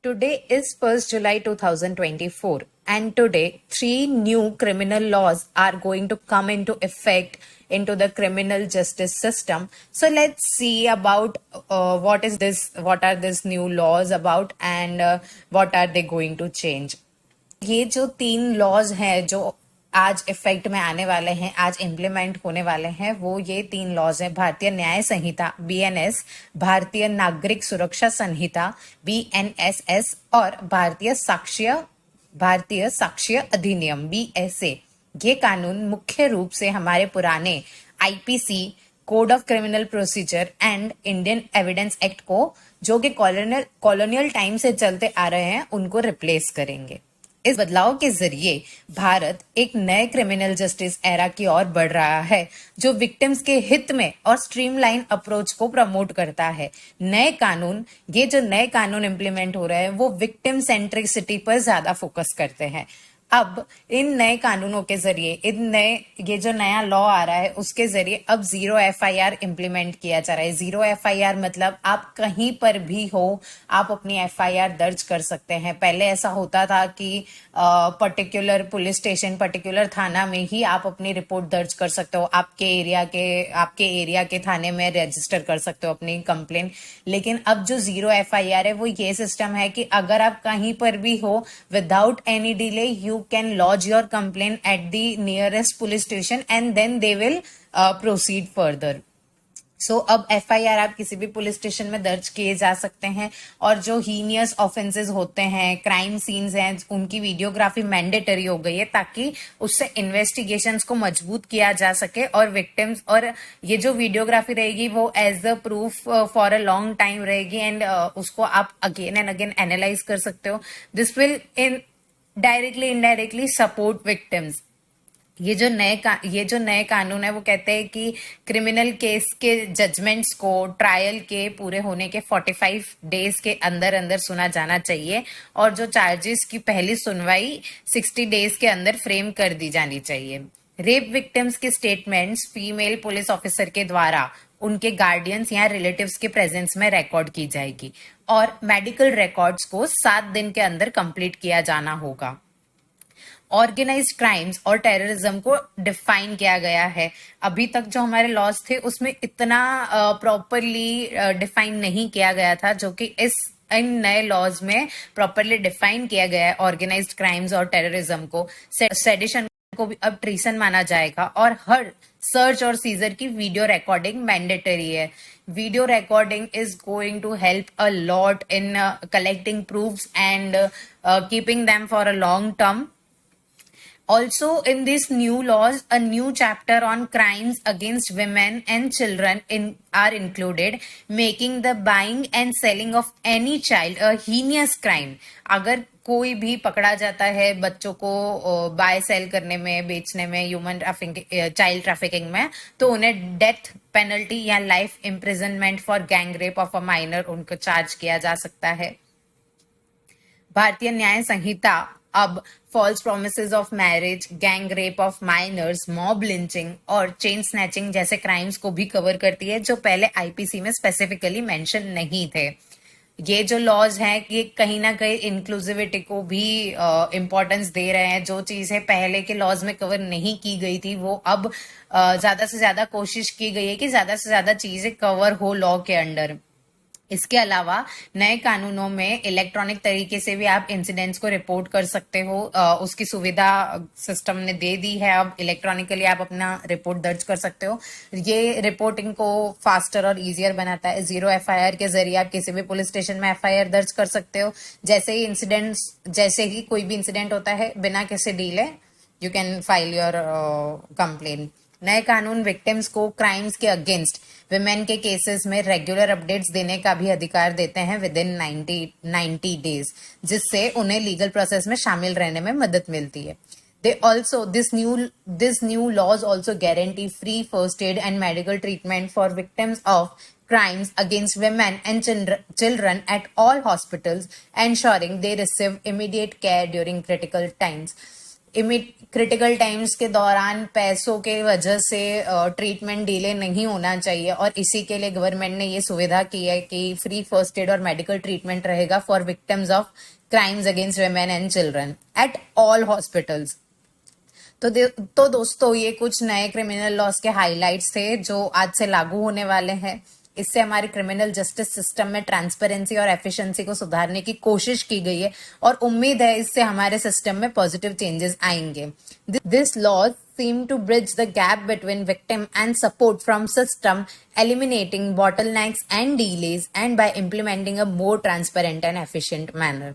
Today is 1st July 2024, and today three new criminal laws are going to come into effect into the criminal justice system. So let's see about what are these new laws about, and what are they going to change. ये जो तीन laws हैं जो आज effect में आने वाले हैं, आज इम्प्लीमेंट होने वाले हैं, वो ये तीन लॉज हैं: भारतीय न्याय संहिता BNS, भारतीय नागरिक सुरक्षा संहिता BNSS और भारतीय साक्ष्य अधिनियम BSA। ये कानून मुख्य रूप से हमारे पुराने IPC, code of criminal procedure and Indian evidence act को, जो कि कॉलोनियल टाइम से चलते आ रहे हैं, उनको रिप्लेस करेंगे। इस बदलाव के जरिए भारत एक नए क्रिमिनल जस्टिस एरा की ओर बढ़ रहा है, जो विक्टिम्स के हित में और स्ट्रीमलाइन अप्रोच को प्रमोट करता है। ये जो नए कानून इंप्लीमेंट हो रहे हैं, वो विक्टिम सेंट्रिसिटी पर ज्यादा फोकस करते हैं। अब इन नए कानूनों के जरिए ये जो नया लॉ आ रहा है, उसके जरिए अब 0 FIR इम्प्लीमेंट किया जा रहा है। 0 FIR मतलब आप कहीं पर भी हो, आप अपनी FIR दर्ज कर सकते हैं। पहले ऐसा होता था कि पर्टिकुलर पुलिस स्टेशन, पर्टिकुलर थाना में ही आप अपनी रिपोर्ट दर्ज कर सकते हो, आपके एरिया के थाने में रजिस्टर कर सकते हो अपनी कंप्लेन। लेकिन अब जो 0 FIR है, वो ये सिस्टम है कि अगर आप कहीं पर भी हो, without any delay you can lodge your complaint at the nearest police station and then they will proceed further. So अब FIR आप किसी भी पुलिस स्टेशन में दर्ज किए जा सकते हैं, और जो हीनियस ऑफेंसेस होते हैं, क्राइम सीन्स हैं, उनकी वीडियोग्राफी मैंडेटरी हो गई है, ताकि उससे इन्वेस्टिगेशंस को मजबूत किया जा सके। और विक्टिम्स, और ये जो वीडियोग्राफी रहेगी वो as the proof for a long time रहेगी, एंड उसको आप अगेन एंड अगेन एनालाइज कर सकते हो। This will directly indirectly support victims. ये जो नए कानून है, वो कहते हैं कि क्रिमिनल केस के जजमेंट्स को ट्रायल के पूरे होने के 45 डेज के अंदर अंदर सुना जाना चाहिए, और जो चार्जेस की पहली सुनवाई 60 डेज के अंदर फ्रेम कर दी जानी चाहिए। रेप विक्टिम्स के स्टेटमेंट्स फीमेल पुलिस ऑफिसर के द्वारा उनके गार्डियंस या रिलेटिव्स के प्रेजेंस में रिकॉर्ड की जाएगी, और मेडिकल रिकॉर्ड्स को 7 दिन के अंदर कंप्लीट किया जाना होगा। ऑर्गेनाइज्ड क्राइम्स और टेररिज्म को डिफाइन किया गया है। अभी तक जो हमारे लॉज थे, उसमें इतना प्रॉपरली डिफाइन नहीं किया गया था, जो कि इन नए लॉज में प्रॉपरली डिफाइन किया गया है। ऑर्गेनाइज्ड क्राइम्स और टेररिज्म को, सेडिशन को भी अब ट्रीसन माना जाएगा, और हर सर्च और सीजर की वीडियो रिकॉर्डिंग मैंडेटरी है। Video recording is going to help a lot in collecting proofs and keeping them for a long term. Also, in these new laws, a new chapter on crimes against women and children are included, making the buying and selling of any child a heinous crime. अगर कोई भी पकड़ा जाता है बच्चों को bye cell करने में, बेचने में, चाइल्ड ट्रैफिकिंग में, तो उन्हें डेथ पेनल्टी या life imprisonment for gang rape of a minor उनको चार्ज किया जा सकता है। भारतीय न्याय संहिता अब false promises of marriage, gang rape of minors, mob lynching और चेन स्नैचिंग जैसे क्राइम्स को भी कवर करती है, जो पहले IPC में स्पेसिफिकली मेंशन नहीं थे। ये जो लॉज हैं, ये कहीं ना कहीं इंक्लूसिविटी को भी इम्पोर्टेंस दे रहे हैं। जो चीजें पहले के लॉज में कवर नहीं की गई थी, वो अब ज्यादा से ज्यादा कोशिश की गई है कि ज्यादा से ज्यादा चीजें कवर हो लॉ के अंडर। इसके अलावा नए कानूनों में इलेक्ट्रॉनिक तरीके से भी आप इंसिडेंट्स को रिपोर्ट कर सकते हो, उसकी सुविधा सिस्टम ने दे दी है। अब इलेक्ट्रॉनिकली आप अपना रिपोर्ट दर्ज कर सकते हो। ये रिपोर्टिंग को फास्टर और इजियर बनाता है। 0 FIR के जरिए आप किसी भी पुलिस स्टेशन में FIR दर्ज कर सकते हो। जैसे ही कोई भी इंसिडेंट होता है, बिना किसी delay you can file your complain. नए कानून विक्टिम्स को क्राइम्स के अगेंस्ट विमेन के केसेस में रेगुलर अपडेट्स देने का भी अधिकार देते हैं विद इन 90 डेज, जिससे उन्हें लीगल प्रोसेस में शामिल रहने में मदद मिलती है। This new laws also guarantee free first aid and medical treatment for victims of crimes against women and children at all hospitals, ensuring they receive immediate care during critical times. Critical times के दौरान पैसों के वजह से treatment delay नहीं होना चाहिए, और इसी के लिए गवर्नमेंट ने ये सुविधा की है कि फ्री फर्स्ट एड और मेडिकल ट्रीटमेंट रहेगा for victims of crimes against women and children at all hospitals. तो दोस्तों, ये कुछ नए क्रिमिनल लॉस के हाइलाइट्स थे जो आज से लागू होने वाले हैं। इससे हमारे क्रिमिनल जस्टिस सिस्टम में ट्रांसपेरेंसी और एफिशिएंसी को सुधारने की कोशिश की गई है, और उम्मीद है इससे हमारे सिस्टम में पॉजिटिव चेंजेस आएंगे। This laws seem to bridge the gap between victim and support from system, eliminating bottlenecks and delays, and by implementing a more transparent and efficient manner.